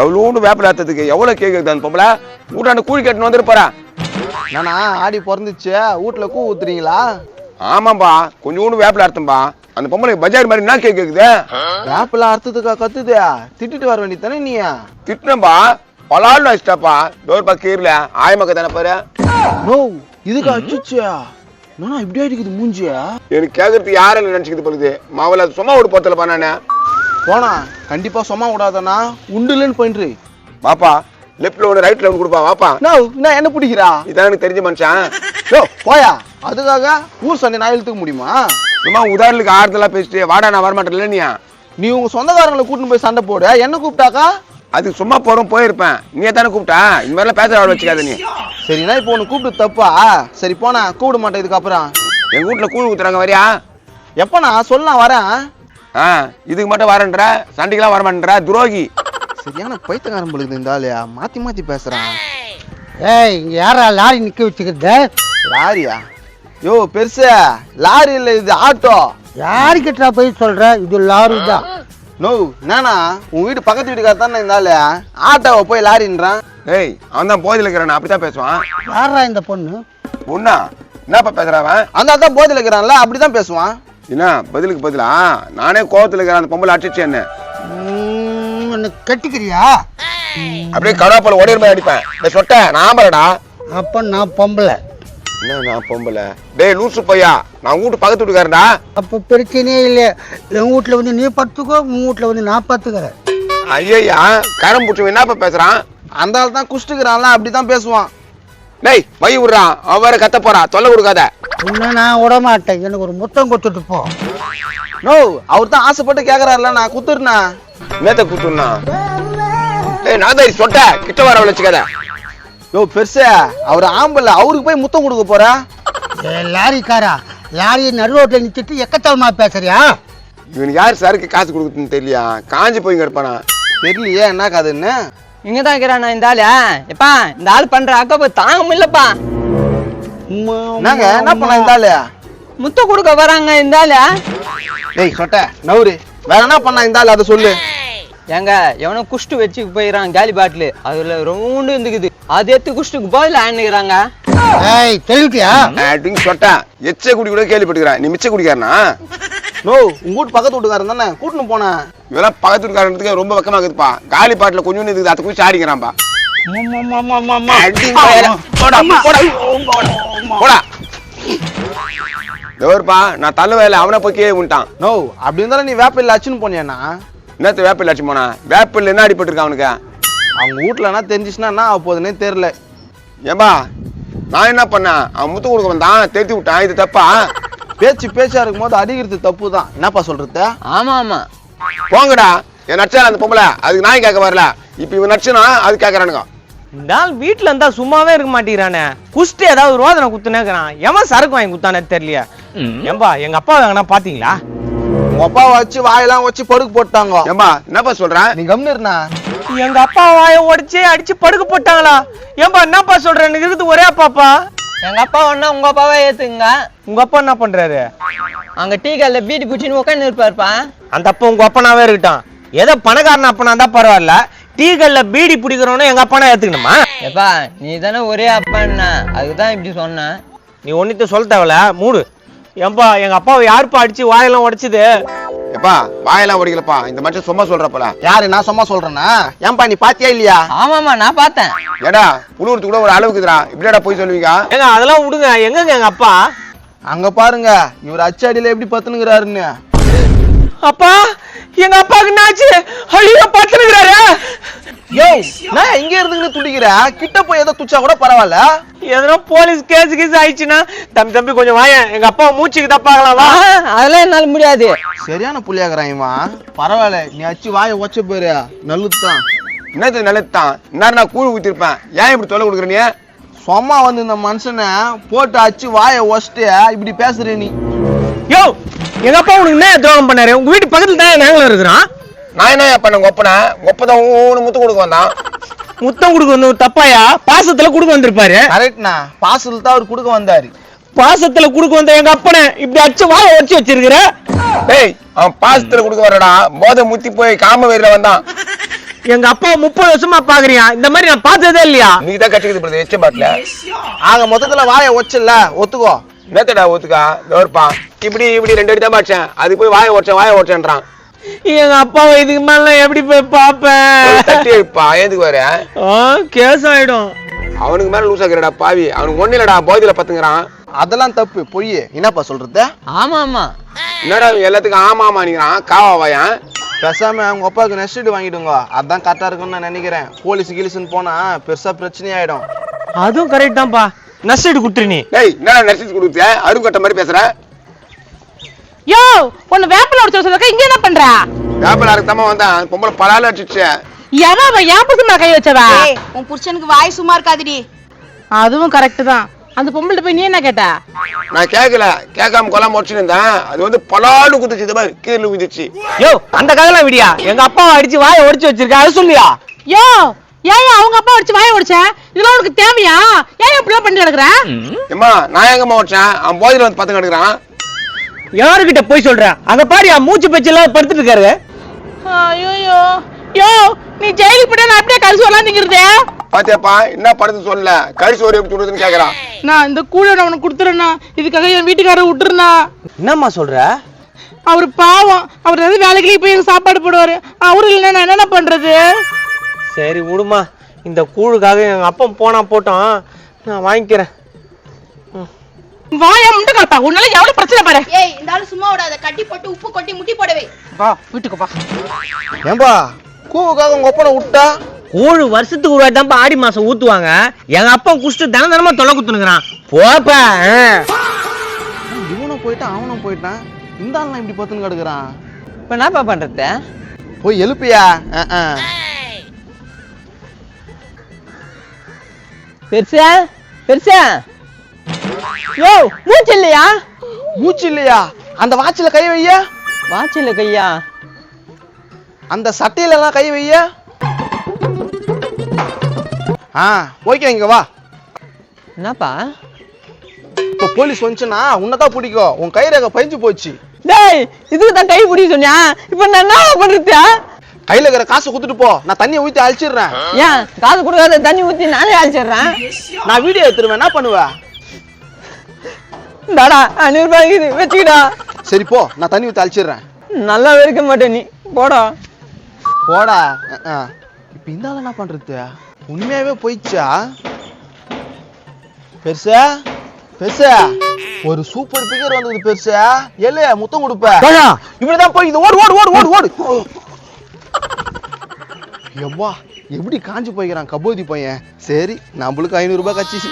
எவ்வளோண்டு வேப்பில அத்ததுக்கு எவ்வளவு கேக்குது அந்த பொம்பளை வீட்டாண்ட கூழி கட்டுன்னு வந்துட்டு போறா. நானா ஆடி பிறந்துச்சு வீட்டுல கூ ஊத்துறீங்களா? ஆமாம்பா கொஞ்சோண்டு வேப்பில அர்த்தம்பா. அந்த பொம்பளை பஜார் மாதிரி என்ன கேக்குது? வேப்பில அர்த்தத்துக்கா கத்துது? திட்டிட்டு வர வேண்டியதானே நீ? திட்டினப்பா பலால்னு வச்சிட்டாப்பா. டோர் பக்கீர்ல ஆயமக்க தானே பாரு. நோ இதுக்கு அச்சுச்சியா நானா இப்படி ஆயிடுக்குது மூஞ்சியா? எனக்கு கேக்குறது யாரும் நினைச்சுக்கிது போகுது மாவள அது சும்மா விட்டு போத்தலப்பா. நானு போனா கண்டிப்பா சும்மா விடாதண்ணா உண்டுலன்னு போயிட்டு வாப்பா. லெப்ட்ல ஒன்று ரைட்ல ஒன்று கொடுப்பா வாப்பா. நான் என்ன பிடிக்கிறா? இதான் எனக்கு தெரிஞ்ச மனுஷன். போயா அதுக்காக ஊர் சண்டை நான் இழுத்துக்க முடியுமா? சும்மா உதாரணத்துக்கு ஆறுதலா பேசிட்டு வாடா நான் வரமாட்டேன் நீ. நீ உங்க சொந்தக்காரங்களை கூட்டின்னு போய் சண்டை போடு. என்ன கூப்பிட்டாக்கா? அதுக்கு சும்மா போறோம் போயிருப்பேன். நீ தானே கூப்பிட்டா? இந்த மாதிரிலாம் பேச வச்சுக்காத நீ. சரிண்ணா இப்போ உனக்கு கூப்பிட்டு தப்பா? சரி போனா கூப்பிட மாட்டேன் இதுக்கப்புறம். எங்க வீட்டுல கூழ் ஊத்துறாங்க வரியா? எப்பண்ணா சொல்லலாம் வரேன். இதுக்கு மட்டும் வரேன்ற சண்டைக்கெல்லாம் வரமாட்டேன்ற துரோகி. சரியான பைத்தக்காரன் பொழுது இருந்தாலையா மாத்தி மாத்தி பேசுறான். ஏய் இங்க யாரா லாரி நிக்க வச்சுக்கிறது? லாரியா? யோ பெருசு லாரி இல்ல இது ஆட்டோ. யாரு கிட்டா போய் சொல்ற? இது லாரி தான். நோ நானா உன் வீட்டு பக்கத்து வீட்டுக்கார தானே இருந்தாலே ஆட்டோவை போய் லாரின்றான். ஏய் அவன் தான் போதில் இருக்கிறான் அப்படித்தான் பேசுவான். யாரா இந்த பொண்ணு? பொண்ணா? என்னப்பா பேசுறாவன்? அந்த தான் போதில் இருக்கிறான்ல அப்படிதான் பேசுவான். என்ன பதிலுக்கு பதிலா? நானே கோவத்துல இருக்கிறேன். அந்த பொம்பளை அடிச்சு என்ன கட்டிக்கிறியா? அப்படியே கடாப்பல ஓடிருமே அடிப்பேன். சொட்ட நான் ஆம்பளடா. அப்ப நான் பொம்பளை. என்ன நான் பொம்பளை? டேய் லூசு பையா, நான் வீட்டு பக்கத்து வீட்டுக்காரன்டா. அப்ப பிரச்சனையே இல்லை. என் வீட்டுல வந்து நீ பத்துக்கோ, உன் வீட்டுல வந்து நான் பத்துக்கிறேன். ஐயா கரம் பிடிச்சவன் என்னப்பா பேசுறான்? அந்த ஆள் தான் குஷ்டுக்கிறான்ல அப்படிதான் பேசுவான். டேய் வை விடுறான். அவன் வேற கத்த போறான். தொல்லை கொடுக்காத. இன்னும் நான் விட மாட்டேன். எனக்கு ஒரு முத்தம் கொடுத்துட்டு போ. நோ அவர் தான் ஆசைப்பட்டு கேக்குறாருல நான் குத்துறேனா? நேத்த குத்துனா? டேய் நான் தான் சொட்ட கிட்ட வர வச்சுக்காத. யோ பெருசு அவர் ஆம்பளை அவருக்கு போய் முத்தம் கொடுக்க போறா? லாரிக்காரா லாரியை நடு ரோட்ல நிறுத்திட்டு எக்கத்தவமா பேசுறியா? இவனுக்கு யாரு சருக்கு காசு கொடுக்குதுன்னு தெரியலையா? காஞ்சி போய் கிடப்பானா? தெரியலையே என்ன காதுன்னு. இங்கதான் இருக்கிறான் இந்த ஆளு. எப்பா இந்த ஆள் பண்ற அக்கப்ப தாங்க முடியலப்பா. நாங்க என்ன பண்ண இந்த ஆளு? முத்த கொடுக்க வராங்க இந்த ஆளு. டேய் சொட்ட நவுரு வேற என்ன பண்ண இந்த ஆளு அதை சொல்லு. எங்க எவனோ குஷ்டு வச்சு போயிடறான் காலி பாட்டிலு. அதுல ரொம்ப இருந்துக்குது. அது எடுத்து குஷ்டுக்கு போயில ஆயிடுறாங்க. ஏய் தெளிவிட்டியா? அப்படின்னு சொட்ட எச்ச குடி கூட கேள்விப்பட்டுக்கிறேன். நீ மிச்ச குடிக்காரனா? நோ உங்க வீட்டு பக்கத்து வீட்டுக்காரன் தானே கூட்டின்னு போனேன். இவெல்லாம் பக்கத்து வீட்டுக்காரனுக்கு ரொம்ப பக்கமா இருக்குதுப்பா. காலி பாட்டில கொஞ்சம் இருக்குது. அதை குடிச்சு ஆடிக்கிறான்பா. போடா நான் தள்ள வேலை அவனை போய் கே விட்டான். நோ அப்படி இருந்தாலும் நீ வேப்பில் அச்சுன்னு போனியாண்ணா? என்னத்த வேப்பில் அடிச்சு போனா? வேப்பில் என்ன அடிபட்டு அவனுக்கு? அவங்க வீட்டுலன்னா தெரிஞ்சிச்சுன்னா என்ன ஆக போகுதுன்னே தெரியல. ஏம்பா நான் என்ன பண்ணேன்? அவன் முத்து கொடுக்க வந்தான் தேத்தி விட்டான். இது தப்பா? பேச்சா இருக்கும் போது அடிக்கிறது தப்பு தான். என்னப்பா சொல்றது? ஆமா ஆமா போங்கடா. என் நச்சா அந்த பொம்பளை அதுக்கு நாய் கேட்க வரல. இப்ப இவன் நச்சுனா அது கேட்கறானுங்க. இந்த ஆள் வீட்டுல இருந்தா சும்மாவே இருக்க மாட்டேங்கிறானே. குஷ்டு ஏதாவது ரோதனை குத்துனேக்கிறான். எவன் சரக்கு வாங்கி குத்தானே தெரியலையா? ஏம்பா எங்க அப்பா வாங்கினா பாத்தீங்களா? உங்க அப்பாவை வச்சு வாயெல்லாம் வச்சு படுக்கு போட்டாங்க. ஏம்பா என்னப்பா சொல்றேன்? நீ கம்னு இருந்தா எங்க அப்பா வாய உடைச்சு அடிச்சு படுக்க போட்டாங்களா? ஏம்பா என்னப்பா சொல்றேன்? எனக்கு இருக்குது ஒரே அப்பாப்பா. எங்க அப்பா ஒன்னா உங்க அப்பாவே ஏத்துங்க. உங்க அப்பா என்ன பண்றாரு? அங்க டீ கல்ல பீடி குச்சின்னு உட்காந்து இருப்பாருப்பா. அந்த அப்பா உங்க அப்பனாவே இருக்கட்டும். ஏதோ பணக்காரன் அப்பனா இருந்தா பரவாயில்ல. டீ கல்ல பீடி பிடிக்கிறவனு எங்க அப்பனா ஏத்துக்கணுமா? எப்பா நீ தானே ஒரே அப்பான்னா அதுதான் இப்படி சொன்ன. நீ ஒன்னித்த சொல்ல தேவல மூடு. ஏம்பா எங்க அப்பாவை யாருப்பா அடிச்சு வாயெல்லாம் உடைச்சுது? எப்பா வாயெல்லாம் ஓடிக்கலப்பா. இந்த மனுஷன் சும்மா சொல்றப்பல. யாரு நான் சும்மா சொல்றேன்னா? ஏன்பா நீ பாத்தியா இல்லையா? ஆமாமா நான் பார்த்தேன். ஏடா புழுவுறதுக்கு கூட ஒரு அளவுக்குதுடா. இப்படியாடா போய் சொல்லுவீங்க? ஏங்க அதெல்லாம் விடுங்க. எங்கங்க எங்க அப்பா? அங்க பாருங்க இவர் அச்சடியில எப்படி பத்துனுங்கிறாருன்னு. அப்பா எங்க அப்பாவுக்கு என்னாச்சு? ஐயோ பத்துனுங்கிறாரு. யோ நான் எங்க இருந்துன்னு துடிக்கிற? கிட்ட போய் ஏதோ துச்சா கூட பரவாயில்ல. எதனா போலீஸ் கேஸ் ஆயிடுச்சுன்னா தம்பி கொஞ்சம் வாய. எங்க அப்பா மூச்சுக்கு தப்பாகலாம். அதெல்லாம் என்னால முடியாது. சரியான புள்ளியாக்குறான் இவன். பரவாயில்ல நீ அச்சு வாய ஒச்ச போயிரு நல்லுதான். என்னது நல்லதுதான். இந்நேரம் நான் கூழ் ஊத்திருப்பேன். ஏன் இப்படி தொலை கொடுக்குற நீ? சும்மா வந்து இந்த மனுஷனை போட்டு அச்சு வாய ஒச்சிட்டு இப்படி பேசுற நீ. யோ எங்க அப்பா உனக்கு என்ன துரோகம் பண்ணாரு? உங்க வீட்டு பக்கத்துல தான் நாங்களும் இருக்கிறோம். நான் என்ன பண்ண ஒப்பனை? ஒப்பதான் முத்து கொடுக்க வந்தான். முத்தம் கொடுக்க வந்து தப்பாயா? பாசத்துல கொடுக்க வந்திருப்பாரு. கரெக்ட்ண்ணா பாசல் தான் அவர் கொடுக்க வந்தாரு. பாசத்துல கொடுக்க வந்த எங்க அப்பனை இப்படி அச்சு வாய உடச்சு வச்சிருக்கிற. டேய் அவன் பாசத்துல கொடுக்க வரடா. போதை முத்தி போய் காம வேர்ல வந்தான். எங்க அப்பா 30 வருஷமா பாக்குறியா, இந்த மாதிரி நான் பார்த்ததே இல்லையா? நீ தான் கட்டிக்கிது போடுது எச்ச பாட்டில. ஆக மொத்தத்துல வாயை ஒச்சல ஒத்துக்கோ. என்னத்தடா ஒத்துக்கா நோர்ப்பான். இப்படி இப்படி 2 அடி தான் பாய்ச்சேன். அது போய் வாயை ஓட்டேன்றான். எங்க அப்பாவை இதுக்கு மேல எப்படி போய் பாப்பேன்? தட்டி வைப்பா ஏந்துக்கு வர. கேஸ் ஆயிடும். அவனுக்கு மேல லூஸ் ஆகிறடா பாவி. அவனுக்கு ஒண்ணு இல்லடா போதில பத்துங்கிறான். அதெல்லாம் தப்பு பொய். என்னப்பா சொல்றது? ஆமா ஆமா. என்னடா எல்லாத்துக்கும் ஆமா நிக்கிறான் காவாவாயன். பேசாம அவங்க அப்பாவுக்கு நெஸ்ட் வாங்கிடுங்க. அதான் கரெக்டா இருக்கும்னு நான் நினைக்கிறேன். போலீஸ் கிலீஸ்னு போனா பெருசா பிரச்சனை ஆயிடும். அதுவும் கரெக்ட் தான்ப்பா. நஷ்டம் குடுத்துரு நீ. டேய் என்னடா நர்சிஸ் கொடுத்த அருங்கட்ட மாதிரி பேசுற? யோ உன்னை வேப்பல உடைச்சு சொல்றக்க இங்க என்ன பண்ற? வேப்பல அறுத்தமா வந்தான் பொம்பளை பலால அடிச்சிச்சு. எவன் என் புருஷன் மேல கை வச்சவா? உன் புருஷனுக்கு வாய் சும்மா இருக்காதுடி. அதுவும் கரெக்ட் தான். அந்த பொம்பளை போய் நீ என்ன கேட்ட? நான் கேட்கல, கேட்காம கொல்லாம முடிச்சுருந்தேன். அது வந்து பலாடு குத்துச்சு, இந்த மாதிரி கீழே குதிச்சு. யோ அந்த கதைலாம் விடியா. எங்க அப்பாவை அடிச்சு வாயை ஒடிச்சு வச்சிருக்க, அது சொல்லியா? யோ ஏன் அவங்க அப்பா அடிச்சு வாயை உடைச்ச? இதெல்லாம் உனக்கு தேவையா? ஏன் இப்படிலாம் பண்ணி கிடக்குற? ஏம்மா நான் எங்கம்மா ஓடிச்சேன்? அவன் போதில வந்து பத்து கிடக்குறான். யாருக்கிட்ட போய் சொல்ற? அங்க பாரு மூச்சு பேச்செல்லாம் படுத்துட்டு இருக்காரு. ஐயோ யோ நீ ஜெயிலுக்கு போட்டா நான் அப்படியே கழிச்சு வரலாம் நிக்கிறது. பாத்தியாப்பா என்ன படுத்து சொல்லல, கறி சோறு எப்படி சொல்றதுன்னு கேக்குறான். நான் இந்த கூழ நான் உனக்கு கொடுத்துறேன்னா இதுக்காக என் வீட்டுக்காரர் விட்டுருனா? என்னம்மா சொல்ற? அவரு பாவம். அவர் ஏதாவது வேலைக்கு போய் எனக்கு சாப்பாடு போடுவாரு. அவரு இல்லைன்னா நான் என்ன பண்றது? சரி விடுமா, இந்த கூழுக்காக எங்க அப்பா போனா போட்டோம், நான் வாங்கிக்கிறேன். வாயா முட்டை கலப்பா, உன்னால எவ்வளவு பிரச்சனை பாரு. ஏய் இந்த ஆளு சும்மா விடாத, கட்டி போட்டு உப்பு கொட்டி முட்டி போடவே. வா வீட்டுக்கு வா. ஏம்பா கூவுக்காக உங்க ஒப்பனை விட்டா? கூழு வருஷத்துக்கு ஒரு வாட்டி தான் ஆடி மாசம் ஊத்துவாங்க. எங்க அப்பா குடிச்சிட்டு தினமா தொலை குத்துனுக்குறான். போப்பா. இவனும் போயிட்டான் அவனும் போயிட்டான். இந்த ஆள்லாம் இப்படி பத்துன்னு கிடக்குறான். இப்ப என்னப்பா பண்றது? போய் எழுப்பியா? பெருசா பெருசா. யோ மூச்சு இல்லையா? மூச்சு இல்லையா? அந்த வாட்சில கை வைய. வாட்சில கையா? அந்த சட்டையில எல்லாம் கை வைய. ஓகே இங்க வா. என்னப்பா? இப்ப போலீஸ் வந்துச்சுன்னா உன்னதான் பிடிக்கும். உன் கை ரேகை பயிஞ்சு போச்சு. டேய் இதுக்கு தான் கை பிடி சொன்னியா? இப்ப நான் என்ன பண்றது? கையில இருக்கிற காசு குடுத்துட்டு போ, நான் தண்ணியை ஊத்தி அழிச்சிடுறேன். ஏன் காசு கொடுக்காத தண்ணி ஊத்தி நானே அழிச்சிடுறேன். நான் வீடியோ எடுத்துருவேன், என்ன பண்ணுவ? தாடா 500 ரூபாய்க்கு வச்சுக்கிடா. சரி போ, நான் தண்ணி ஊத்தி அழிச்சிடுறேன். நல்லா வெறுக்க மாட்டேன் நீ போடா. போடா. இப்ப இந்த ஆள் என்ன பண்றது? உண்மையாவே போயிடுச்சா? பெருசா பெருசா ஒரு சூப்பர் பிகர் வந்தது பெருசா. எல்லையா முத்தம் கொடுப்ப. இப்படிதான் போய் ஓடு ஓடு ஓடு ஓடு ஓடு. எவ்வா எப்படி காஞ்சு போய்க்கிறான் கபோதி பையன். சரி நம்மளுக்கு 500 ரூபாய் கட்சிச்சு.